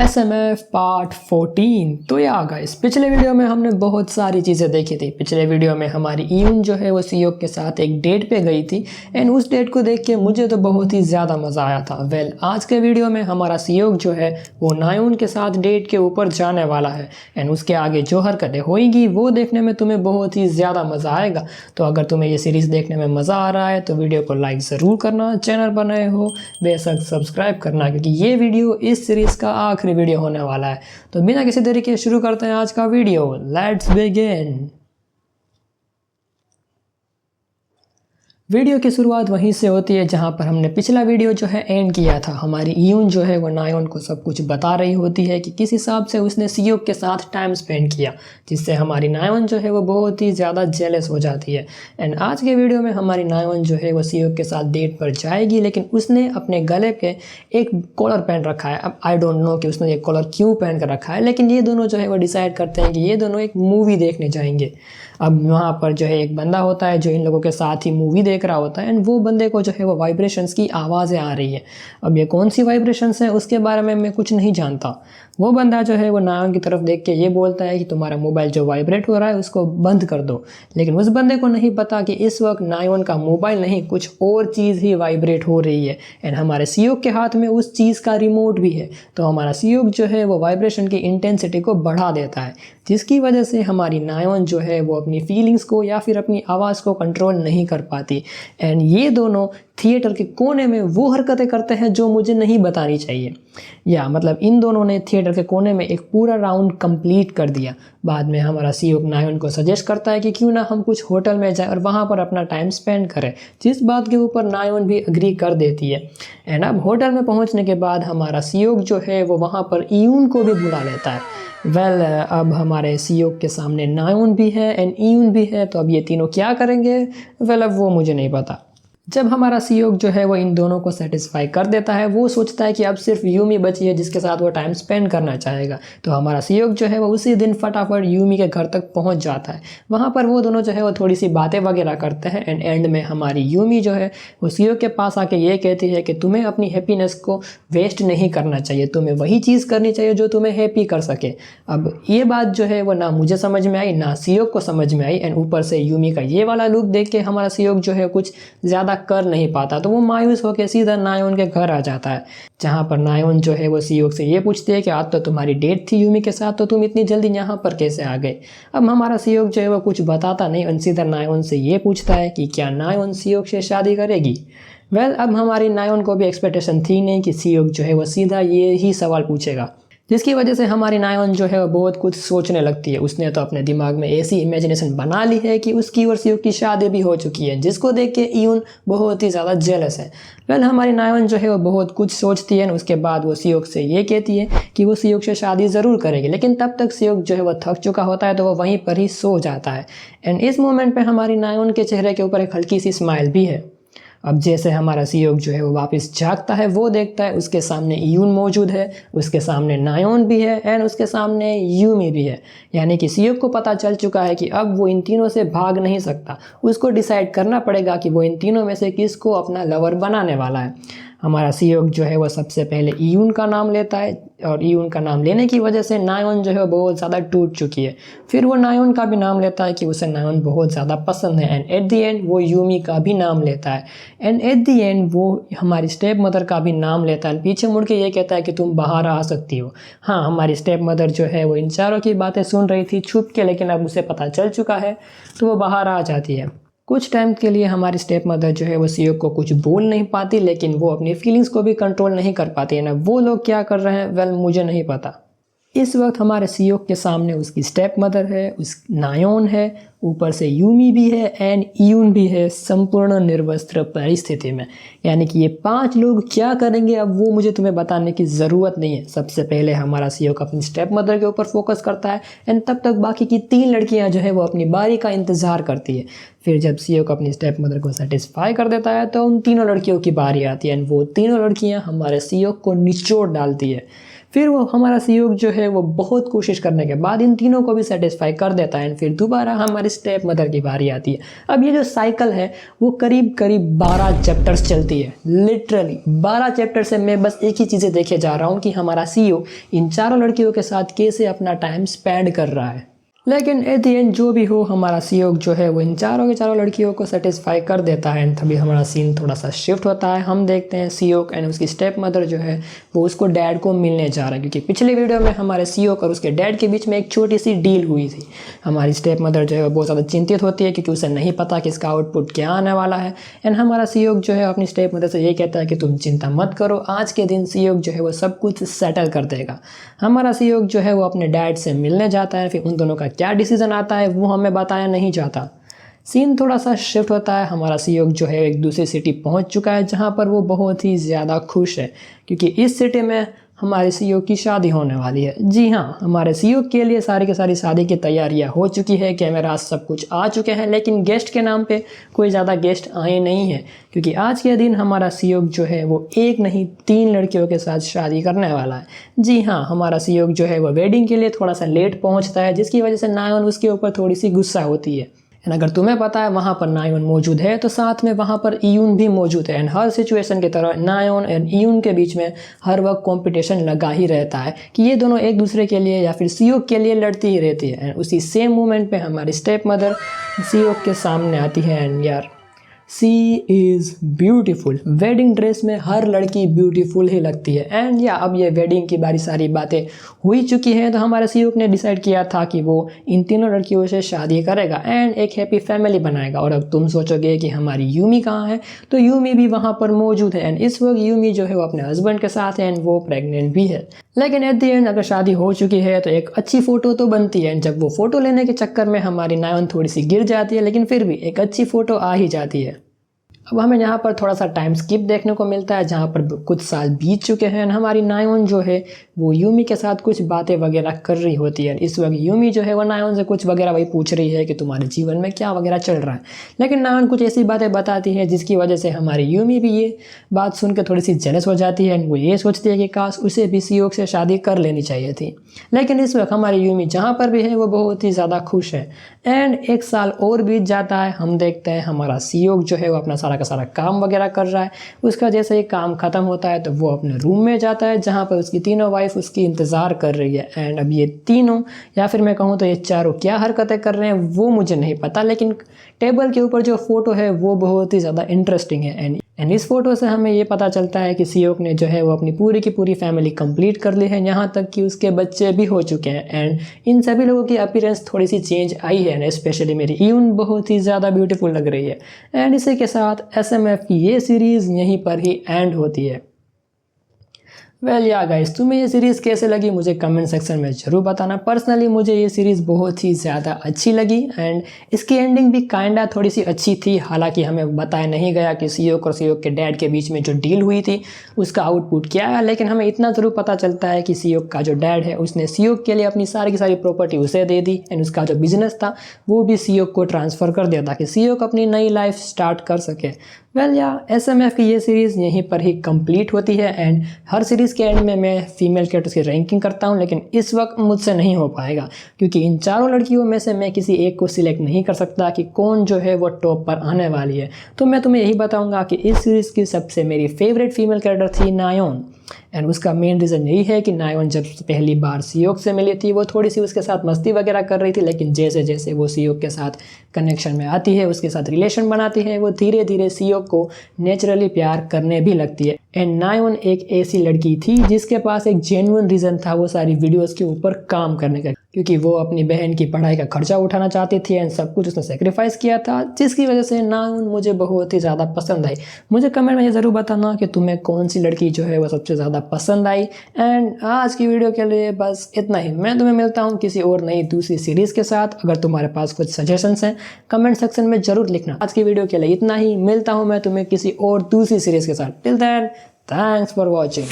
SMF part 14। तो या guys, पिछले वीडियो में हमने बहुत सारी चीज़ें देखी थी। पिछले वीडियो में हमारी ईयून जो है वो सियोक के साथ एक डेट पे गई थी एंड उस डेट को देख के मुझे तो बहुत ही ज़्यादा मज़ा आया था। आज के वीडियो में हमारा सियोक जो है वो नायोन के साथ डेट के ऊपर जाने वाला है एंड उसके आगे जो हरकतें होंगी वो देखने में तुम्हें बहुत ही ज़्यादा मज़ा आएगा। तो अगर तुम्हें ये सीरीज़ देखने में मज़ा आ रहा है तो वीडियो को लाइक ज़रूर करना, चैनल पर नए हो बेशक सब्सक्राइब करना, क्योंकि ये वीडियो इस सीरीज़ का आखिरी वीडियो होने वाला है। तो बिना किसी देरी के शुरू करते हैं आज का वीडियो। Let's begin. वीडियो की शुरुआत वहीं से होती है जहां पर हमने पिछला वीडियो जो है एंड किया था। हमारी ईयून जो है वो नायोन को सब कुछ बता रही होती है कि किस हिसाब से उसने सियोक के साथ टाइम स्पेंड किया, जिससे हमारी नायोन जो है वो बहुत ही ज़्यादा जेलस हो जाती है। एंड आज के वीडियो में हमारी नायोन जो है वो सियोक के साथ डेट पर जाएगी, लेकिन उसने अपने गले पे एक कॉलर पहन रखा है। अब आई डोंट नो कि उसने ये कॉलर क्यों पहन कर रखा है, लेकिन ये दोनों जो है वो डिसाइड करते हैं कि ये दोनों एक मूवी देखने जाएंगे। अब वहाँ पर जो है एक बंदा होता है जो इन लोगों के साथ ही मूवी देख रहा होता है एंड वो बंदे को जो है वो वाइब्रेशंस की आवाज़ें आ रही है। अब ये कौन सी वाइब्रेशंस हैं उसके बारे में मैं कुछ नहीं जानता। वो बंदा जो है वो नायोन की तरफ देख के ये बोलता है कि तुम्हारा मोबाइल जो वाइब्रेट हो रहा है उसको बंद कर दो, लेकिन उस बंदे को नहीं पता कि इस वक्त नायोन का मोबाइल नहीं कुछ और चीज़ ही वाइब्रेट हो रही है एंड हमारे सियोक के हाथ में उस चीज़ का रिमोट भी है। तो हमारा सियोक जो है वो वाइब्रेशन की इंटेंसिटी को बढ़ा देता है, जिसकी वजह से हमारी नायोन जो है वो अपनी फीलिंग्स को या फिर अपनी आवाज़ को कंट्रोल नहीं कर पाती एंड ये दोनों थिएटर के कोने में वो हरकतें करते हैं जो मुझे नहीं बतानी चाहिए। या मतलब इन दोनों ने थिएटर के कोने में एक पूरा राउंड कंप्लीट कर दिया। बाद में हमारा सियोक नायोन को सजेस्ट करता है कि क्यों ना हम कुछ होटल में जाएं और वहाँ पर अपना टाइम स्पेंड करें, जिस बात के ऊपर नायोन भी अग्री कर देती है। एंड अब होटल में पहुँचने के बाद हमारा सियोक जो है वो वहाँ पर ईयून को भी बुला लेता है। अब हमारे सियोक के सामने नायोन भी है एंड ईयून भी है, तो अब ये तीनों क्या करेंगे? अब वो मुझे नहीं पता। जब हमारा सियोक जो है वो इन दोनों को सेटिस्फाई कर देता है, वो सोचता है कि अब सिर्फ यूमी बची है जिसके साथ वो टाइम स्पेंड करना चाहेगा। तो हमारा सियोक जो है वो उसी दिन फटाफट यूमी के घर तक पहुंच जाता है। वहाँ पर वो दोनों जो है वो थोड़ी सी बातें वगैरह करते हैं एंड एंड में हमारी यूमी जो है वो सियोक के पास आके ये कहती है कि तुम्हें अपनी हैप्पीनेस को वेस्ट नहीं करना चाहिए, तुम्हें वही चीज़ करनी चाहिए जो तुम्हें हैप्पी कर सके। अब ये बात जो है वो ना मुझे समझ में आई ना सियोक को समझ में आई एंड ऊपर से यूमी का ये वाला लुक देख के हमारा सियोक जो है कुछ ज़्यादा कर नहीं पाता, तो वो मायूस होकर सीधा नायोन के घर आ जाता है, जहाँ पर नायोन जो है वो सियोक से ये पूछती है कि आज तो तुम्हारी डेट थी यूमी के साथ, तो तुम इतनी जल्दी यहाँ पर कैसे आ गए? अब हमारा सियोक जो है वो कुछ बताता नहीं और सीधा नायोन से ये पूछता है कि क्या नायोन सियोक से शादी करेगी? अब हमारी नायोन को भी एक्सपेक्टेशन थी नहीं कि सियोक जो है वो सीधा ये ही सवाल पूछेगा, जिसकी वजह से हमारी नायोन जो है वो बहुत कुछ सोचने लगती है। उसने तो अपने दिमाग में ऐसी इमेजिनेशन बना ली है कि उसकी और सियोक की शादी भी हो चुकी है, जिसको देख के ईयून बहुत ही ज़्यादा जेलस है। हमारी नायोन जो है वो बहुत कुछ सोचती है। उसके बाद वो सियोक से ये कहती है कि वो सियोक से शादी ज़रूर करेगी, लेकिन तब तक सियोक जो है वो थक चुका होता है, तो वो वहीं पर ही सो जाता है। एंड इस मोमेंट पर हमारी नायोन के चेहरे के ऊपर एक हल्की सी स्माइल भी है। अब जैसे हमारा सियोक जो है वो वापस जागता है, वो देखता है उसके सामने ईयून मौजूद है, उसके सामने नायोन भी है एंड उसके सामने यूमी भी है। यानी कि सियोक को पता चल चुका है कि अब वो इन तीनों से भाग नहीं सकता, उसको डिसाइड करना पड़ेगा कि वो इन तीनों में से किसको अपना लवर बनाने वाला है। हमारा सियोक जो है वो सबसे पहले ईयून का नाम लेता है और ईयून का नाम लेने की वजह से नायोन जो है बहुत ज़्यादा टूट चुकी है। फिर वो नायोन का भी नाम लेता है कि उसे नायोन बहुत ज़्यादा पसंद है एंड एट दी एंड वो यूमी का भी नाम लेता है एंड एट दी एंड वो हमारी स्टेप मदर का भी नाम लेता है। पीछे मुड़ के ये कहता है कि तुम बाहर आ सकती हो। हाँ, हमारी स्टेप मदर जो है वो इन चारों की बातें सुन रही थी छुप के, लेकिन अब उसे पता चल चुका है तो वो बाहर आ जाती है। कुछ टाइम के लिए हमारी स्टेप मदर जो है वो सियोक को कुछ बोल नहीं पाती, लेकिन वो अपनी फीलिंग्स को भी कंट्रोल नहीं कर पाती है ना। वो लोग क्या कर रहे हैं मुझे नहीं पता। इस वक्त हमारे सियोक के सामने उसकी स्टेप मदर है, उस नायोन है, ऊपर से यूमी भी है एंड ईयून भी है, संपूर्ण निर्वस्त्र परिस्थिति में। यानी कि ये 5 लोग क्या करेंगे अब वो मुझे तुम्हें बताने की ज़रूरत नहीं है। सबसे पहले हमारा सियोक अपनी स्टेप मदर के ऊपर फोकस करता है एंड तब तक बाकी की 3 लड़कियां जो है वो अपनी बारी का इंतज़ार करती है। फिर जब सियोक अपनी स्टेप मदर को सेटिस्फाई कर देता है तो उन तीनों लड़कियों की बारी आती है एंड वो तीनों लड़कियाँ हमारे सियोक को निचोड़ डालती है। फिर वो हमारा सियोक जो है वो बहुत कोशिश करने के बाद इन तीनों को भी सेटिस्फाई कर देता है एंड फिर दोबारा हमारे स्टेप मदर की बारी आती है। अब ये जो साइकिल है वो करीब करीब 12 चैप्टर्स चलती है। लिटरली 12 चैप्टर से मैं बस एक ही चीज़ें देखे जा रहा हूँ कि हमारा सीईओ इन चारों लड़कियों के साथ कैसे अपना टाइम स्पेंड कर रहा है। लेकिन एट द एंड जो भी हो, हमारा सीईओ जो है वो इन चारों के चारों लड़कियों को सेटिस्फाई कर देता है। एंड तभी हमारा सीन थोड़ा सा शिफ्ट होता है। हम देखते हैं सीईओ एंड उसकी स्टेप मदर जो है वो उसको डैड को मिलने जा रहा है, क्योंकि पिछले वीडियो में हमारे सीईओ और उसके डैड के बीच में एक छोटी सी डील हुई थी। हमारी स्टेप मदर जो है वो बहुत ज़्यादा चिंतित होती है क्योंकि उसे नहीं पता कि इसका आउटपुट क्या आने वाला है। एंड हमारा सीईओ जो है अपनी स्टेप मदर से ये कहता है कि तुम चिंता मत करो, आज के दिन सीईओ जो है वो सब कुछ सेटल कर देगा। हमारा सीईओ जो है वो अपने डैड से मिलने जाता है। फिर उन दोनों का क्या डिसीजन आता है वो हमें बताया नहीं जाता। सीन थोड़ा सा शिफ्ट होता है। हमारा सीईओ जो है एक दूसरी सिटी पहुंच चुका है जहां पर वो बहुत ही ज़्यादा खुश है, क्योंकि इस सिटी में हमारे सीईओ की शादी होने वाली है। जी हाँ, हमारे सीईओ के लिए सारी की सारी शादी की तैयारियां हो चुकी है, कैमरा सब कुछ आ चुके हैं, लेकिन गेस्ट के नाम पे कोई ज़्यादा गेस्ट आए नहीं हैं, क्योंकि आज के दिन हमारा सीईओ जो है वो एक नहीं 3 लड़कियों के साथ शादी करने वाला है। जी हाँ, हमारा सीईओ जो है वो वेडिंग के लिए थोड़ा सा लेट पहुँचता है, जिसकी वजह से नायन उसके ऊपर थोड़ी सी गुस्सा होती है। एंड अगर तुम्हें पता है वहाँ पर नायन मौजूद है तो साथ में वहाँ पर इयून भी मौजूद है। एंड हर सिचुएशन की तरह नायन एंड इयून के बीच में हर वक्त कंपटीशन लगा ही रहता है कि ये दोनों एक दूसरे के लिए या फिर सीईओ के लिए लड़ती ही रहती है। एंड उसी सेम मोमेंट पे हमारी स्टेप मदर सीईओ के सामने आती है। एंड यार, सी इज़ ब्यूटीफुल। वेडिंग ड्रेस में हर लड़की ब्यूटीफुल ही लगती है। एंड या अब ये वेडिंग की बारी सारी बातें हुई चुकी हैं, तो हमारे सीईओ ने डिसाइड किया था कि वो इन तीनों लड़कियों से शादी करेगा एंड एक हैप्पी फैमिली बनाएगा। और अब तुम सोचोगे कि हमारी यूमी कहाँ है, तो यूमी भी वहाँ पर मौजूद है। एंड इस वक्त यूमी जो है वो अपने हस्बैंड के साथ है एंड वो प्रेग्नेंट भी है। लेकिन एट द एंड अगर शादी हो चुकी है तो एक अच्छी फ़ोटो तो बनती है। जब वो फ़ोटो लेने के चक्कर में हमारी नायन थोड़ी सी गिर जाती है, लेकिन फिर भी एक अच्छी फ़ोटो आ ही जाती है। अब हमें यहाँ पर थोड़ा सा टाइम स्किप देखने को मिलता है, जहाँ पर कुछ साल बीत चुके हैं। हमारी नायन जो है वो यूमी के साथ कुछ बातें वगैरह कर रही होती है। इस वक्त यूमी जो है वो नायन से कुछ वगैरह वही पूछ रही है कि तुम्हारे जीवन में क्या वगैरह चल रहा है। लेकिन नायन कुछ ऐसी बातें बताती है जिसकी वजह से हमारी यूमी भी ये बात सुन के थोड़ी सी जेलस हो जाती है। वो ये सोचती है कि काश उसे भी सीईओ से शादी कर लेनी चाहिए थी। लेकिन इस वक्त हमारी यूमी जहाँ पर भी है वो बहुत ही ज़्यादा खुश है। एंड एक साल और बीत जाता है। हम देखते हैं हमारा सीईओ जो है वो अपना सारा का सारा काम वगैरह कर रहा है। उसका जैसे ही काम ख़त्म होता है तो वो अपने रूम में जाता है, जहाँ पर उसकी तीनों वाइफ उसकी इंतज़ार कर रही है। एंड अब ये तीनों, या फिर मैं कहूँ तो ये चारों क्या हरकतें कर रहे हैं वो मुझे नहीं पता, लेकिन टेबल के ऊपर जो फ़ोटो है वो बहुत ही ज़्यादा इंटरेस्टिंग है। एंड इस फोटो से हमें ये पता चलता है कि सीईओ ने जो है वो अपनी पूरी की पूरी फैमिली कंप्लीट कर ली है, यहाँ तक कि उसके बच्चे भी हो चुके हैं। एंड इन सभी लोगों की अपीयरेंस थोड़ी सी चेंज आई है। एंड स्पेशली मेरी इयून बहुत ही ज़्यादा ब्यूटीफुल लग रही है। एंड इसी के साथ SMF की ये सीरीज़ यहीं पर ही एंड होती है। वेल या गाइस, तुम्हें ये सीरीज़ कैसे लगी मुझे कमेंट सेक्शन में ज़रूर बताना। पर्सनली मुझे ये सीरीज़ बहुत ही ज़्यादा अच्छी लगी। एंड इसकी एंडिंग भी काइंडा थोड़ी सी अच्छी थी। हालांकि हमें बताया नहीं गया कि सीईओ और सीईओ के डैड के बीच में जो डील हुई थी उसका आउटपुट क्या है, लेकिन हमें इतना ज़रूर पता चलता है कि सीईओ का जो डैड है उसने सीईओ के लिए अपनी सारी की सारी प्रॉपर्टी उसे दे दी। एंड उसका जो बिजनेस था वो भी सीईओ को ट्रांसफ़र कर दिया ताकि सीईओ को अपनी नई लाइफ स्टार्ट कर सके। वेल या SMF की ये सीरीज़ यहीं पर ही कंप्लीट होती है। एंड हर सीरीज़ के एंड में मैं फीमेल कैरेक्टर्स की रैंकिंग करता हूँ, लेकिन इस वक्त मुझसे नहीं हो पाएगा क्योंकि इन चारों लड़कियों में से मैं किसी एक को सिलेक्ट नहीं कर सकता कि कौन जो है वो टॉप पर आने वाली है। तो मैं तुम्हें यही बताऊँगा कि इस सीरीज़ की सबसे मेरी फेवरेट फीमेल कैरेक्टर थी नायन। एंड उसका मेन रीज़न यही है कि नायन जब पहली बार सीईओ से मिली थी वो थोड़ी सी उसके साथ मस्ती वगैरह कर रही थी, लेकिन जैसे जैसे वो सीईओ के साथ कनेक्शन में आती है, उसके साथ रिलेशन बनाती है, वो धीरे धीरे सीईओ को नेचुरली प्यार करने भी लगती है। एंड नायन एक ऐसी लड़की थी जिसके पास एक जेन्युइन रीज़न था वो सारी वीडियोज़ के ऊपर काम करने का, क्योंकि वो अपनी बहन की पढ़ाई का खर्चा उठाना चाहती थी। एंड सब कुछ उसने सेक्रीफाइस किया था, जिसकी वजह से नायन मुझे बहुत ही ज़्यादा पसंद आई। मुझे कमेंट में ये ज़रूर बताना कि तुम्हें कौन सी लड़की जो है वो सबसे ज़्यादा पसंद आई। एंड आज की वीडियो के लिए बस इतना ही। मैं तुम्हें मिलता हूँ किसी और नई दूसरी सीरीज़ के साथ। अगर तुम्हारे पास कुछ सजेशंस हैं कमेंट सेक्शन में ज़रूर लिखना। आज की वीडियो के लिए इतना ही। मिलता हूँ मैं तुम्हें किसी और दूसरी सीरीज़ के साथ। Till then, thanks for watching.